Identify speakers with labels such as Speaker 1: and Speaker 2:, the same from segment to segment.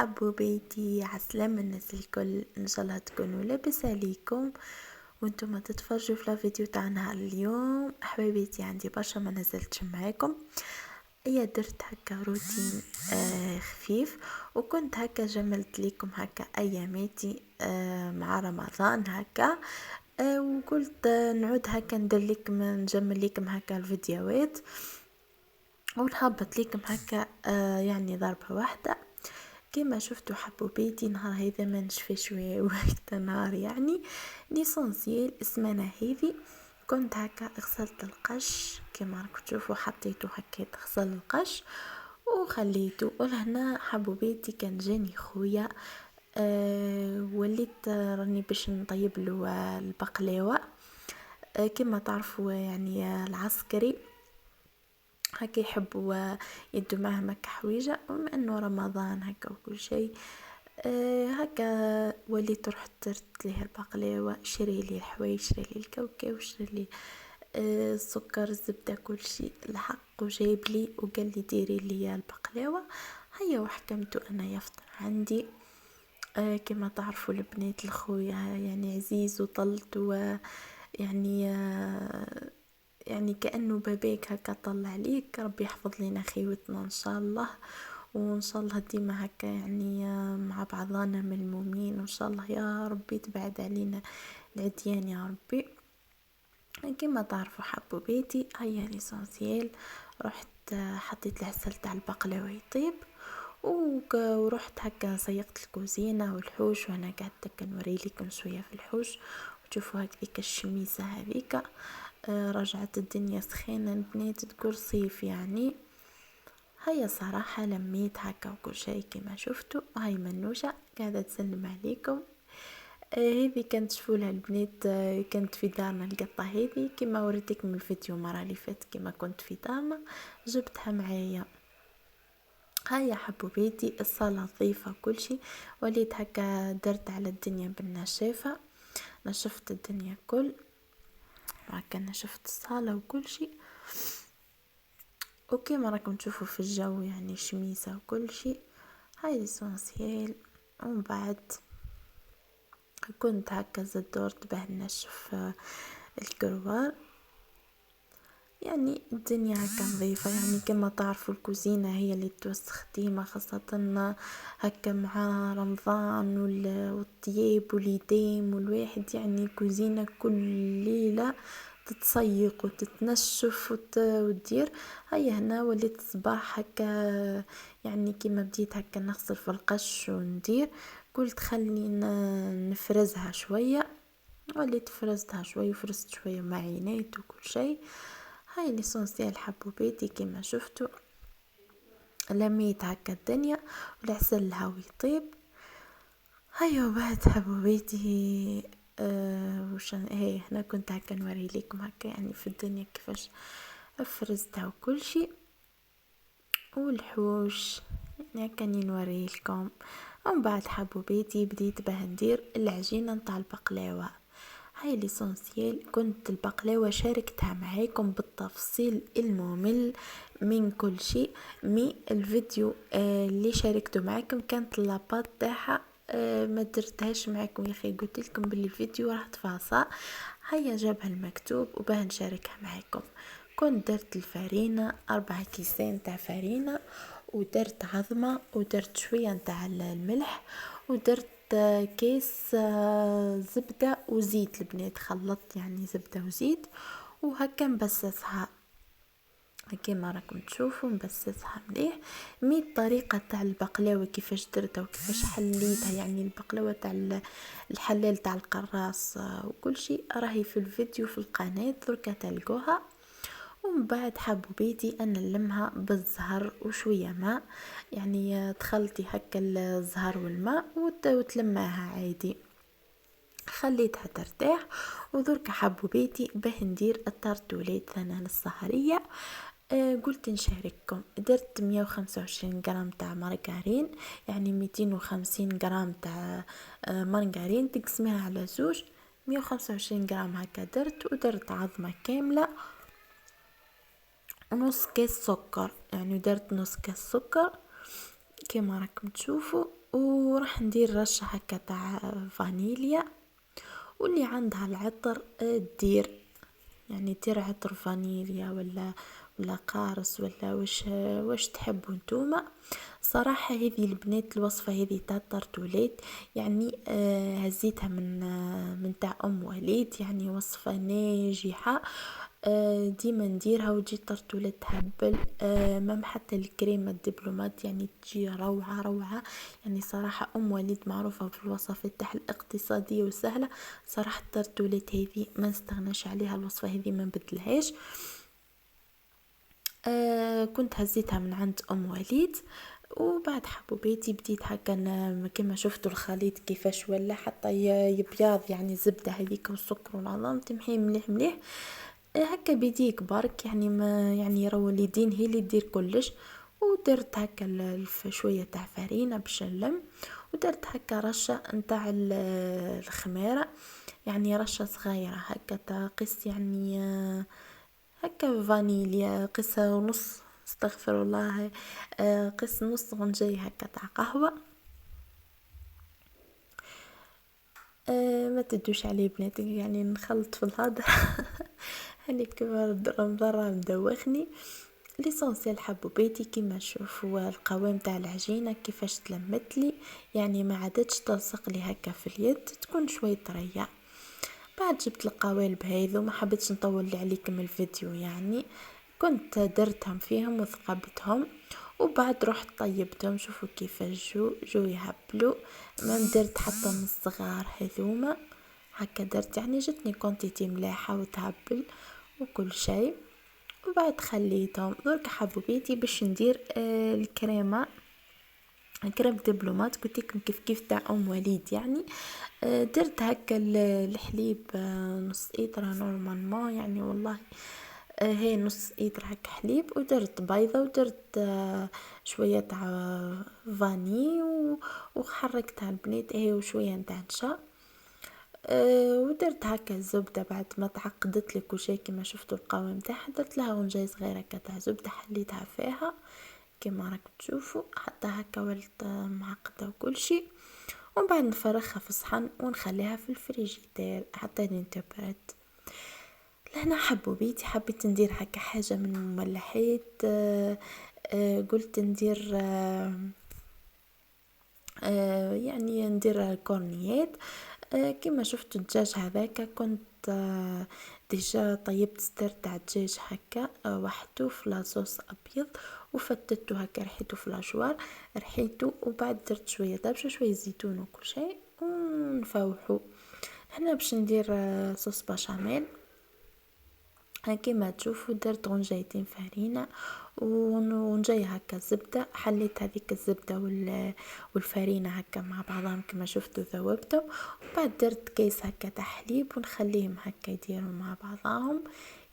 Speaker 1: حبوبيتي عسلامة الناس الكل، ان شاء الله تكونوا لاباس عليكم وانتم تتفرجوا في الفيديو تاعنا اليوم. حبايبيتي عندي برشا ما نزلتش معاكم، درت هكا روتين خفيف، وكنت هكا جملت لكم هكا اياماتي مع رمضان هكا. وقلت نعود هكا ندير لكم نجمل لكم هكا الفيديوهات ونهبط لكم هكا يعني ضربة واحدة. كما شفتوا حبوبيتي نهار هذا ما نشفي شوية وقت نهار يعني ليسونسيال السمانة هذه كنت هكا غسلت القش كما راكم تشوفوا، حطيته هكا تغسل القش وخليته. ولهنا حبوبيتي كان جاني خويا وليت راني باش نطيب له البقلاوه. كما تعرفوا يعني العسكري هكا يحبوا يدوا معاه مكة حويجة، وما انه رمضان هكا وكل شيء هكا وليت رحت درت ليه البقلاوه، شري لي الحوايج، شري لي الكاوكاو، شري لي السكر، الزبده، كل شيء الحق، وجايب لي وقال لي ديري لي البقلاوه. هيا وحكمته انا يفطر عندي. كما تعرفوا البنات الخويا يعني عزيز وطلت ويعني يعني كأنه باباك هكا طلع عليك. ربي يحفظ لنا خيوتنا ان شاء الله، وان شاء الله ديما هكا يعني مع بعضنا ملمومين، وان شاء الله يا ربي تبعد علينا العديان يا ربي. كما تعرفوا حبوبيتي هيا ليسونسيال، رحت حطيت العسل تاع البقلاوه يطيب ورحت هكا سيقت الكوزينه والحوش، وانا قاعده هكا نوري لكم شويه في الحوش. وتشوفوا هكذيك الشميسه هذيك رجعت الدنيا سخينه، البنات تقول صيف يعني. هيا صراحه لميت هكا وكل شيء كما شفتوا. هاي منوشه قاعده تسلم عليكم. هذه كانت شفولها البنات، كانت في دارنا القطه هذه كما وريتكم الفيديو المره اللي فاتت كما كنت في دارنا جبتها معايا. هيا حبوبيتي الصالة نظيفة كل شيء، وليت هكا درت على الدنيا بالنشافة، نشفت الدنيا كل هكا، نشفت الصالة وكل شيء. وكما راكم تشوفوا في الجو يعني شميسة وكل شيء. هاي ليسونسيال. ومن بعد كنت هكا زدورت به نشف الكروار، يعني الدنيا هكا نظيفة. يعني كما تعرفوا الكوزينة هي اللي توسخ ديما، خاصة هكا مع رمضان والطياب واليديم والواحد يعني الكوزينة كل ليلة تتسيق وتتنشف وتدير. هيا هنا وليت صباح هكا يعني كما بديت هكا نغسل في القش وندير، قلت خلي نفرزها شوية. وليت فرزتها شوية وفرزت شوية معينات وكل شيء. هاي ليسونسيال حبوبيتي كما شفتوا. لميت هكا الدنيا والعسل الهاو يطيب. هيا وبعد حبوبيتي وشان هنا كنت هكا نوري لكم هكا يعني في الدنيا كيفاش فرزتها وكل شيء والحوش يعني هكا نوري لكم. ومن بعد حبوبيتي بديت باه ندير العجينه نتاع البقلاوه. هاي ليسونسيال كنت البقلاوه شاركتها معاكم بالتفصيل الممل من كل شيء. مي الفيديو اللي شاركته معاكم كانت لاباط تاعها ما درتهاش معاكم يا اخي، قلت لكم باللي الفيديو راح تفاصل. هيا جابها المكتوب وباه نشاركها معاكم. كنت درت الفرينة 4 كيسان تاع فرينة، ودرت عظمة، ودرت شوية نتاع الملح، ودرت كيس زبدة وزيت. البنات خلطت يعني زبدة وزيت وهكا نبسسها كما راكم تشوفوا نبسسها مليح. مي الطريقه تاع البقلاوه كيفاش درتها وكيفاش حليتها، يعني البقلاوه تاع الحلال تاع القراص وكل شيء راهي في الفيديو في القناه دركا تلقوها. ومن بعد حبوبيتي انا نلمها بالزهر وشويه ماء، يعني تخلطي هكا الزهر والماء وتلماها عادي. خليتها ترتاح ودرك حبوبيتي باه ندير التارتوليت انا السهريه. قلت نشارككم. درت 125 غرام تاع مارغرين، يعني 250 غرام تاع مارغرين تقسميها على زوج. 125 غرام هكا درت، ودرت عظمه كامله ونص كاس سكر، يعني درت نص كاس سكر كما راكم تشوفوا. وراح ندير رشة هكا تاع فانيليا، واللي عندها العطر دير، يعني دير عطر فانيليا ولا قارص ولا واش تحبوا نتوما. صراحة هذه البنات الوصفة هذه تاع الطرطوليت يعني هزيتها من تاع ام وليد، يعني وصفة ناجحة. ديما نديرها وتجي طرطولة تهبل. مام حتى الكريمة الدبلومات يعني تجي روعة روعة. يعني صراحة ام وليد معروفة في الوصفات تاع الاقتصادية وسهلة. صراحة الطرطولة هذه ما نستغناش عليها، الوصفة هذه ما نبدلهاش. كنت هزيتها من عند ام وليد، وبعد حبوباتي بديت هكا كما شفتوا الخليط كيفاش ولا حتى يبياض، يعني زبدة هذيك والسكر ونظام تمحي مليح مليح. هكا بيديك برك، يعني ما يعني راهو اليدين هي اللي دير كلش. ودرت هكا شويه تاع فرينه باش نلم، ودرت هكا رشه نتاع الخميره، يعني رشه صغيره هكا تقيس، يعني هكا فانيليا قيس ونص، استغفر الله، قيس نص غنجي هكا تاع قهوه. ما تدوش عليه بناتك، يعني نخلط في الهضر هاني كما رمضان راه مدوخني. ليسونسيال حبوباتي كيما تشوفوا القوام تاع العجينه كيفاش تلمتلي، يعني ما عادتش تلصق لي هكا في اليد، تكون شويه طريه. بعد جبت القوالب هذو، ما حبيتش نطول عليكم الفيديو، يعني كنت درتهم فيهم وثقبتهم، وبعد رحت طيبتهم. شوفوا كيفاش جو يهبلوا. ما درت حتى من الصغار هذوما هكا درت، يعني جتني كونتيتي ملاحة وتهبل وكل شيء. وبعد خليتهم درك حبوبيتي باش ندير الكريمه، كريم دبلومات قلت لكم كيف تاع ام وليد. يعني درت هكا الحليب نص ايطرا نورمالمون، يعني والله هي نص ايطر هكا حليب، ودرت بيضه، ودرت شويه تاع فاني وحركتها البنات هي وشويه نتاع نشا. ودرت هكا الزبدة بعد ما تعقدت لك وشي كما شفتوا القوام تاعها، درت لها غنجاي صغيرة تاع زبدة حليتها فيها كما راك تشوفوا، حتى هكا ولت معقدة وكل شيء. ومن بعد نفرخها في صحن ونخليها في الفريجيدير حتى تبرد. لهنا حبوبيتي حبيت ندير هكا حاجة من المملحات. قلت ندير يعني ندير كورنيات. كما شفت الدجاج هذاك كنت ديجا طيبت ستير تاع الدجاج هكا وحدو في لاصوص ابيض، وفتتو هكا رحيتو في لاشوار رحيتو، وبعد درت شويه دبشه شويه زيتون وكل شيء ونفوحو. هنا باش ندير صوص بشاميل. كيما تشوفوا درت غنجيتين فرينة ونجي هكا زبدة، حليت هذيك الزبدة والفرينة هكا مع بعضهم كما شفتوا ذوبتهم. وبعد درت كيس هكا تاع حليب ونخليهم هكا يديروا مع بعضهم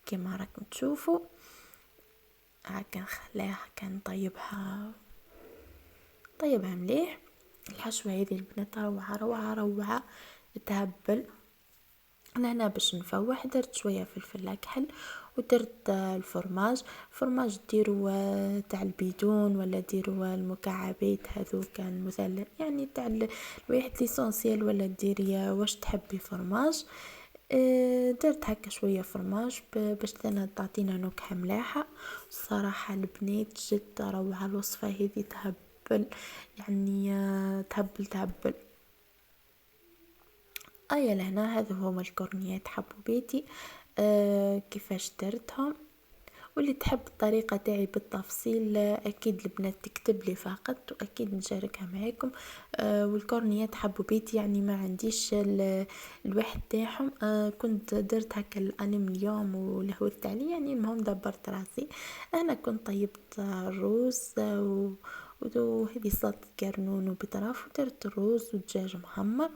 Speaker 1: كما راكم تشوفوا. هكا نخليها هكا نطيبها مليح. الحشوة هذه البنات روعة روعة روعة تهبل. انا هنا باش نفوح درت شويه فلفل اكحل، ودرت الفرماج ديروا تاع البيدون ولا ديروا المكعبات هذوك المثلث، يعني تاع الواحد ليسونسيال، ولا ديري واش تحبي فرماج. درت هكا شويه فرماج باش تعطينا نكهه ملاحه. الصراحه البنات جد روعه الوصفه هذه تهبل، يعني تهبل. لهنا هذا هما الكورنيات حبوباتي كيفاش درتهم. واللي تحب الطريقة تاعي بالتفصيل اكيد البنات تكتب لي فقط واكيد نشاركها معاكم. والكورنيات حبوباتي يعني ما عنديش الواحد تاعهم. كنت درت هكا الالومنيوم ولهوت عليه، يعني المهم دبرت راسي. انا كنت طيبت الروز وهذه سلطة قرنون وبطراف، ودرت الروز ودجاج محمر.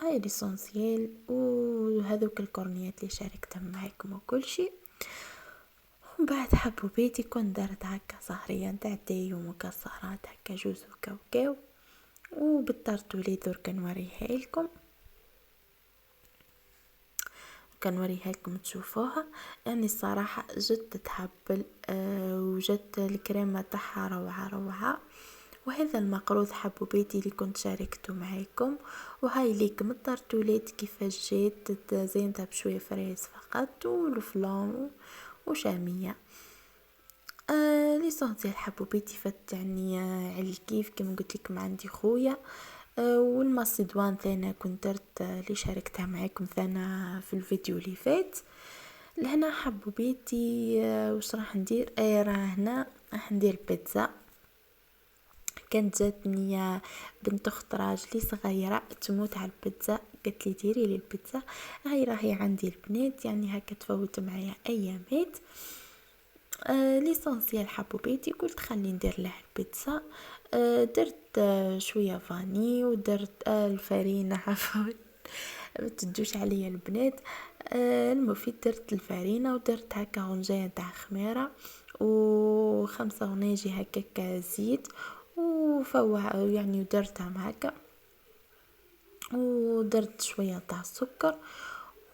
Speaker 1: هاي ليسونسيال، وهذوك الكورنيات اللي شاركتهم معكم وكل شيء. وبعد حبوباتي كنت دارت هكا صهرية نتاع داي ومكسرات هكا جوز وكاوكاو، وبالطرطولي درك نوريها لكم تشوفوها. يعني الصراحة جد تهبل. وجدت الكريمة تاعها روعة روعة، وهذا المقروض حبوباتي اللي كنت شاركته معاكم. وهاي ليكم الطرطولات كيفاش جات، زينتها بشويه فريز فقط والفلان وشاميه. ليسونسيال حبوباتي فات يعني على الكيف كما قلت لكم عندي خويا. والمصيدوان ثاني كنت درت اللي شاركتها معاكم ثانا في الفيديو اللي فات. لهنا حبوباتي وش راح ندير؟ راه هنا راح ندير بيتزا. كانت جاتني بنت اخت راجلي صغيره تموت على البيتزا، قالت لي ديري لي البيتزا. هاي راهي عندي البنات يعني هكا تفوت معايا ايامات. ليسونسيال حبوباتي قلت خلي ندير له البيتزا. درت شويه فاني ودرت الفرينه عفوا ما تدوش عليا البنات. المفيد درت الفرينه ودرت هكا غنجايه تاع خميره و5 غناجي هكاك زيت وفوح يعني ودرتها هكا ودرت شويه تاع السكر.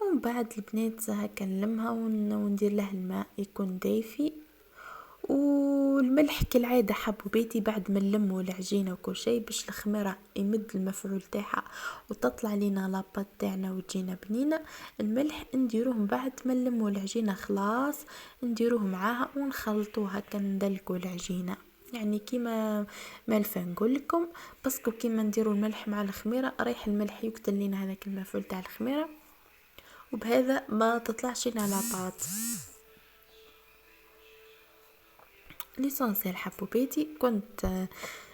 Speaker 1: ومن بعد البنات هكا نلمها وندير له الماء يكون دافي والملح كالعاده حبوباتي بعد ما نلموا العجينه وكل شيء باش الخميره يمد المفعول تاعها وتطلع لينا لاباط تاعنا وتجينا بنينه. الملح نديروه بعد ما نلموا العجينه خلاص نديروه معاها ونخلطوها كندلكوا العجينه يعني كيما ما الفا نقول لكم. باسكو كيما نديروا الملح مع الخميره ريح الملح يقتل لينا هذاك المفعول تاع الخميره وبهذا ما تطلعش لنا لاباط. ليسونسيال حبوباتي كنت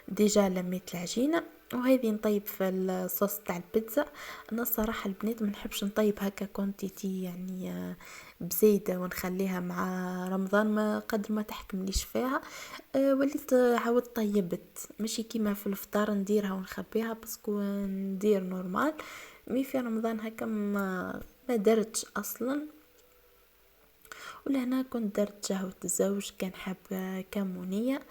Speaker 1: ديجا لميت العجينه وهذه نطيب في الصوص تاع البيتزا. انا الصراحه البنات ما نحبش نطيب هكا كونتيتي يعني بزيده ونخليها مع رمضان ما قدر ما تحكمليش فيها. وليت عاود طيبت ماشي كيما في الفطار نديرها ونخبيها باسكو ندير نورمال. مي في رمضان هكا ما درتش اصلا. ولهنا كنت درت شهوة الزوج كان حاب كمونية.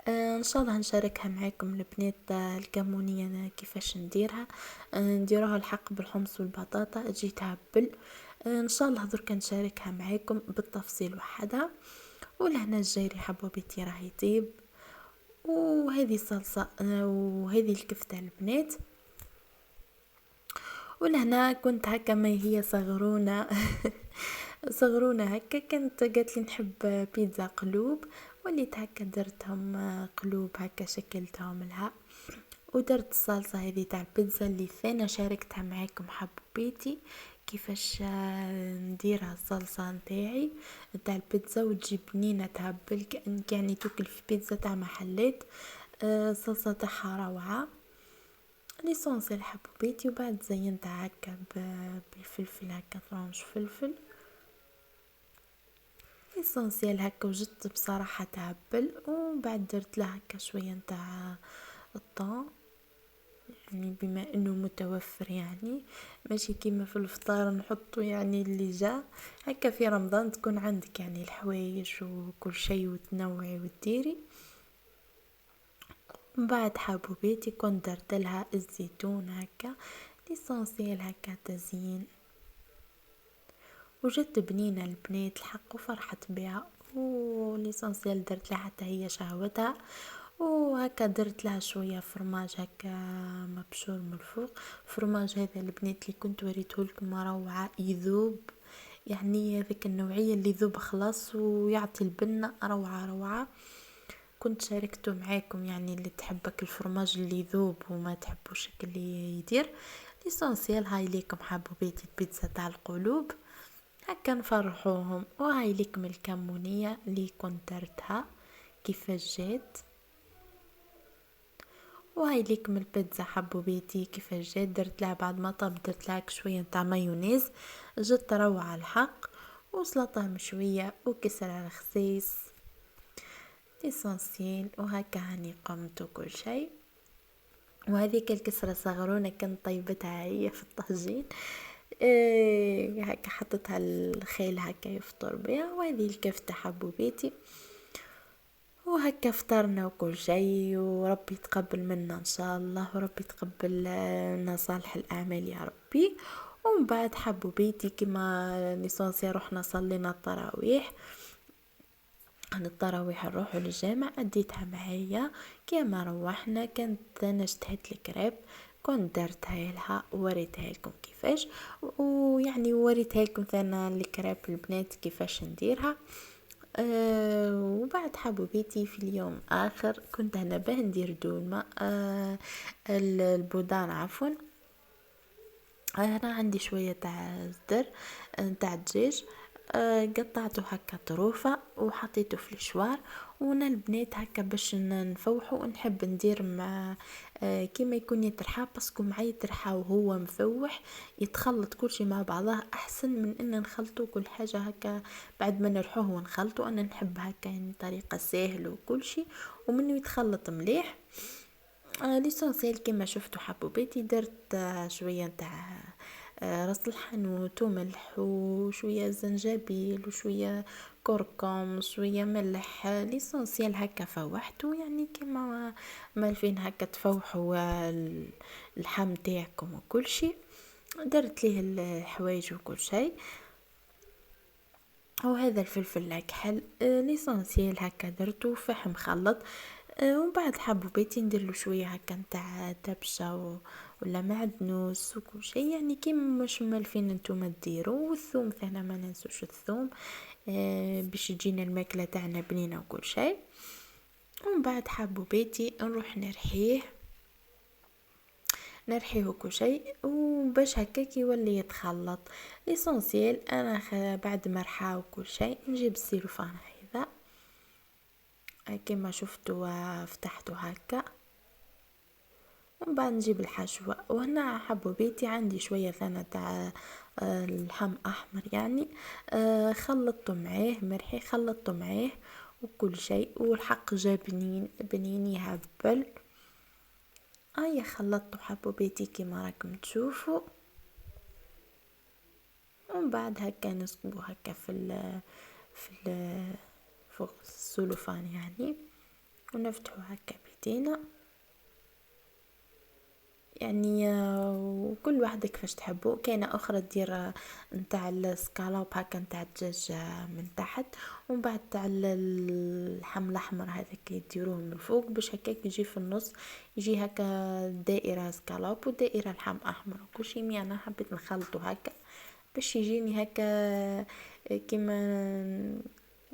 Speaker 1: ان شاء الله نشاركها معاكم البنات الكمونية أنا كيفاش نديرها. نديروها الحق بالحمص والبطاطا تجي تعبل. ان شاء الله درك نشاركها معاكم بالتفصيل وحدها. ولهنا الجيري حبوبتي راهي يطيب وهذه صلصة وهذه الكفتة البنات. ولهنا كنت هكا ما هي صغرونة صغرونة هكا كانت قالت لي نحب بيتزا قلوب وليت هكا درتهم قلوب هكا شكلتهم لها. ودرت الصلصة هذه تاع البيتزا اللي ثاني شاركتها معاكم حبوبيتي كيفاش نديرها الصلصة نتاعي تاع البيتزا وتجيب بنينة تهبل كأنك يعني تاكل في بيتزا تاع محلات. صلصة تاعها روعة. ليسونسيال حبوبيتي وبعد زينتها هكا بالفلفل هكا طرنش فلفل اسونسيال هكا وجدت بصراحة تهبل. وبعد درت له هكا شوية نتاع الطون يعني بما انه متوفر يعني ماشي كيما في الفطار نحطو يعني اللي جا هكا في رمضان تكون عندك يعني الحوايج وكل شيء وتنوعي وتديري. من بعد حبوبيتي كنت درت لها الزيتون هكا ليسونسيال هكا تزيين. وجدت بنينة البنات الحق وفرحت بها وليسونسيال درت لها حتى هي شهوتها. وهكا درت لها شويه فرماج هكا مبشور من الفوق. فرماج هذا البنات اللي كنت وريته لكم روعه يذوب يعني ذيك النوعيه اللي يذوب خلاص ويعطي البنه روعه روعه. كنت شاركته معاكم يعني اللي تحبك الفرماج اللي يذوب وما تحبوش اللي يدير. ليسونسيال هاي ليكم حبوبيتي البيتزا تاع القلوب هكا نفرحوهم. وهاي لكم الكمونية اللي كنت درتها كيفاش جات. وهاي لكم البيتزا حبوبيتي كيفاش جات. درت لها بعد ما طاب درت لها شوية نتاع مايونيز جت روعة الحق وسلطة مشوية وكسر الخسيس اسونسيال. وهكا هاني قمت وكل شيء. وهذيك الكسرة صغرونة كنت طيبتها هي في الطاجين هكا حطتها الخيل هكا يفطر بها. وهذه الكفتة حبوبيتي وهكا فطرنا وكل شيء. وربي يتقبل منا ان شاء الله وربي يتقبل لنا صالح الاعمال يا ربي. ومن بعد حبوبيتي كما ليسونسي رحنا صلينا التراويح عن التراويح نروحو للجامع، اديتها معايا. كيما روحنا كانت انا اشتهيت الكريب، كنت درتها لها ووريتها لكم كيفاش، ويعني وريتها لكم ثاني الكريب البنات كيفاش نديرها. وبعد حبوا بيتي في اليوم آخر كنت أنا باه ندير دولمة، البودان عفوا. أنا عندي شوية تاع زدر، تاع الدجاج، قطعته هكا طروفة وحطيته في الشوار. وانا البنات هكا باش نفوحه ونحب ندير مع كيما يكون يترحى، باسكو مع يترحى وهو مفوح يتخلط كل شيء مع بعضه احسن من ان نخلطه كل حاجه هكا بعد ما نرحوه ونخلطه. انا نحب هكا يعني طريقه سهله وكل شيء ومنه يتخلط مليح. ليسونسيال كما شفتوا حبوباتي درت شويه تاع راس الحانوت وملح وشويه زنجبيل وشويه كركم وشويه ملح. ليسونسيال هكا فوحته يعني كما مالفين هكا تفوحوا اللحم تاعكم وكل شيء. درت ليه الحوايج وكل شيء. وهذا الفلفل اكحل ليسونسيال هكا درتو فحم مخلط. ومن بعد حبوا بيتي نديرلو شويه هكا نتاع دبشه ولا معدنوس وكل شيء يعني كيما مش مالفين نتوما ديروا. والثوم ثاني ما ننسوش الثوم باش تجينا الماكله تاعنا بنينه وكل شيء. ومن بعد حبوا بيتي نروح نرحيه وكل شيء وباش هكاك يولي يتخلط. ليسونسيال انا بعد ما رحاه وكل شيء نجيب السيلوفان هذا كما شفتوا فتحته هكا. ومن بعد نجيب الحشوة. وهنا حبوا بيتي عندي شوية ثانية تاع اللحم احمر يعني خلطته معاه مرحي خلطته معاه وكل شيء والحق جا بنين يهبل. خلطته حبوا بيتي كما راكم تشوفوا. ومن بعد هكا نسكبو هكا في فوق السلوفان يعني ونفتحو هكا بيدينا يعني. وكل واحدة كيفاش تحبوا. كاينه اخرى دير نتاع السكالوب هكا نتاع الدجاج من تحت ومن بعد تاع اللحم الاحمر هذاك يديروه من الفوق باش هكاك يجي في النص يجي هكا دائره سكالوب ودائره لحم احمر وكل شيء. مي انا حبيت نخلطه هكا باش يجيني هكا كيما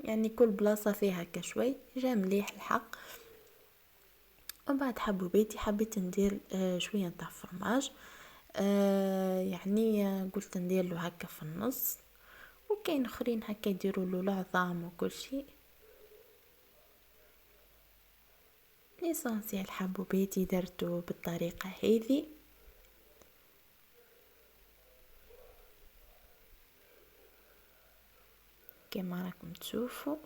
Speaker 1: يعني كل بلاصه فيها هكا شوي جا مليح الحق. ومن بعد حبوا بيتي حبيت ندير شويه نتاع فرماج يعني قلت ندير له هكا في النص. وكاين اخرين هكا يديروا له العظام وكل شيء. ليسونسيال حبوا بيتي درته بالطريقه هذه كما راكم تشوفوا.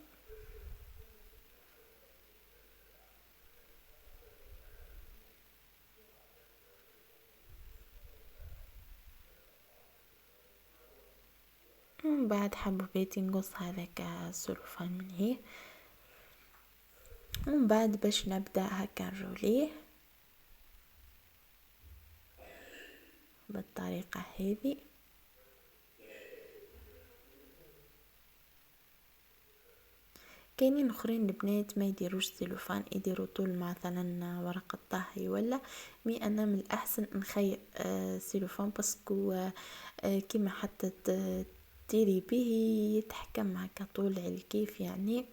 Speaker 1: ومن بعد حبوا بيتي نقص هذاك السلوفان من هيه. ومن بعد باش نبدا هكا نروليه بالطريقه هذه. كاينين اخرين البنات ما يديروش سيلوفان يديروا طول مثلا ورقه طهي ولا. مي انا من الاحسن نخير سيلوفان باسكو كيما حتى ديري به يتحكم هكا طول على الكيف يعني.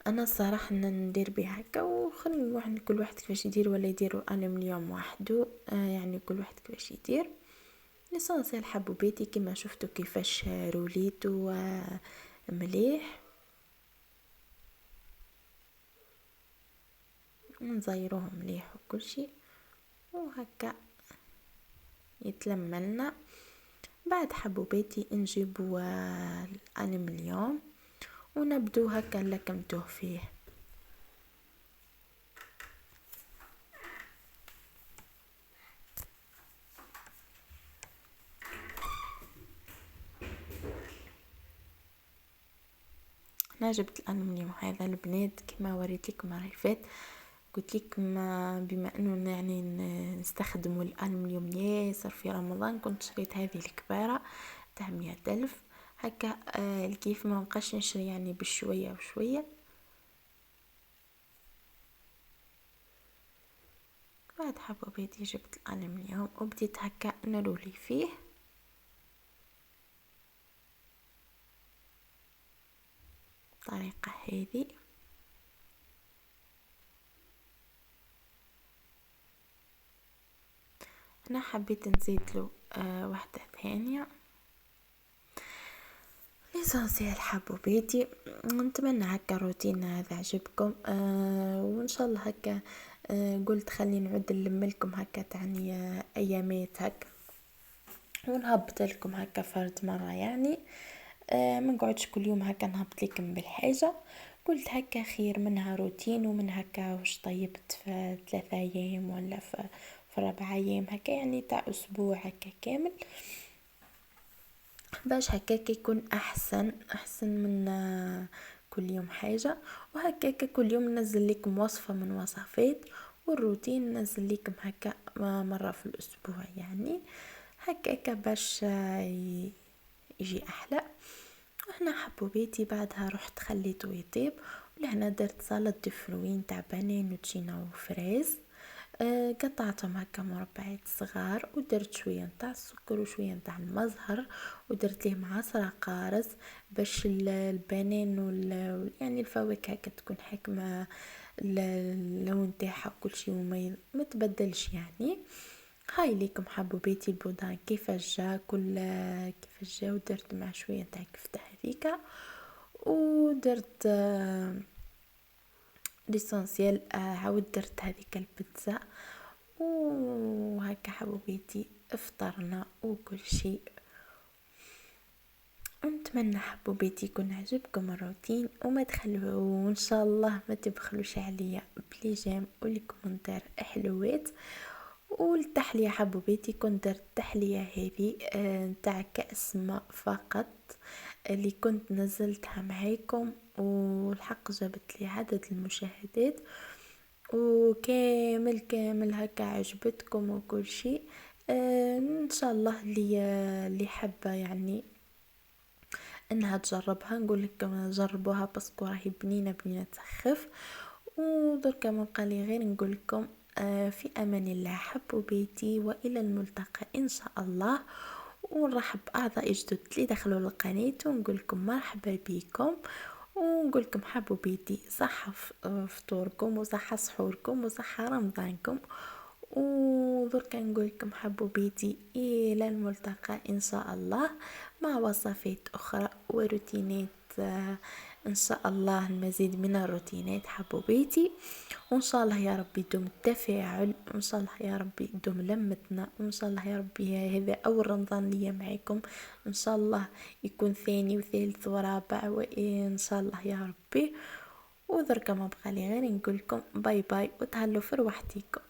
Speaker 1: انا الصراحه ندير به هكا وخلي واحد كل واحد كيفاش يدير ولا يديروا الومنيوم وحده يعني كل واحد كيفاش يدير. ليسونسيال حبوا بيتي كما شفتوا كيفاش روليتو مليح. نزيروه مليح وكل شيء وهكا يتلملنا. بعد حبوا بيتي نجيبوا الالومنيوم ونبدو هكا نلكمتوه فيه. انا جبت الالومنيوم هذا البنات كما وريت لكم المره اللي فات. قلت لكم بما انه يعني نستخدموا الالومنيوم ياسر في رمضان كنت شريت هذه الكبيره تاع 100,000. هكا الكيف ما بقاش نشري يعني بشويه وشويه. بعد حبوباتي جبت الألمنيوم وبديت هكا نرولي فيه. الطريقة هذه. هنا حبيت نزيد له واحدة ثانية. ليسانسيال حبوباتي. نتمنى هكا الروتين هذا عجبكم وان شاء الله هكا قلت خلي نعود نلملكم هكا تعني ايامات هكا ونهبط لكم هكا فرد مرة يعني ما نقعدش كل يوم هكا نهبط لكم بالحاجة. قلت هكا خير منها روتين ومن هكا وش طيبت في 3 ايام ولا في 4 ايام هكا يعني تاع اسبوع هكا كامل باش هكاك يكون احسن من كل يوم حاجة. وهكاك كل يوم ننزل لكم وصفة من وصفات والروتين ننزل لكم هكا مرة في الاسبوع يعني هكاك باش يجي احلى. وهنا حبوباتي بعدها رحت خليته يطيب ولهنا درت سلطة فروين تاع بنين وتشينا وفريز قطعتهم هكا مربعات صغار ودرت شويه نتاع السكر وشويه نتاع المزهر ودرت ليه معصره قارص باش البنان يعني الفواكه هكا تكون حكمه اللون تاعها كل شيء وما تبدلش يعني. هاي ليكم حبوباتي البودان كيفاش جا كيفاش جا ودرت مع شويه نتاع كفته هذيكا ودرت ليسانسيال عاود درت هذيك البيتزا وهكا حبوبيتي افطرنا وكل شيء. نتمنى حبوبيتي يكون عجبكم الروتين وما تخلوا وان شاء الله ما تبخلوش عليا بلي جيم والكومنتار حلوات. والتحلية حبوبيتي كنت درت التحلية هذه نتاع كأس ماء فقط اللي كنت نزلتها معاكم والحق جابت لي عدد المشاهدات وكامل هكا عجبتكم وكل شيء. ان شاء الله اللي حابه يعني انها تجربها نقول لكم جربوها باسكو راهي بنينه تسخف. ودركا ما بقى لي غير نقول لكم في امان الله حبوبيتي والى الملتقى ان شاء الله. ونرحب باعضاء جدد اللي دخلوا القناه ونقول لكم مرحبا بكم ونقول لكم حبوبيتي صحة فطوركم وصحة سحوركم وصحة رمضانكم. ودركا نقول لكم حبوبيتي الى الملتقى ان شاء الله مع وصفات اخرى وروتينات ان شاء الله المزيد من الروتينات حبوبيتي. وان شاء الله يا ربي يدوم التفاعل وان شاء الله يا ربي يدوم لمتنا وان شاء الله يا ربي هذا اول رمضان ليا معاكم ان شاء الله يكون ثاني وثالث ورابع وان شاء الله يا ربي. وذركا ما بقى لي غير نقول لكم باي باي وتهلوا في روحتكم.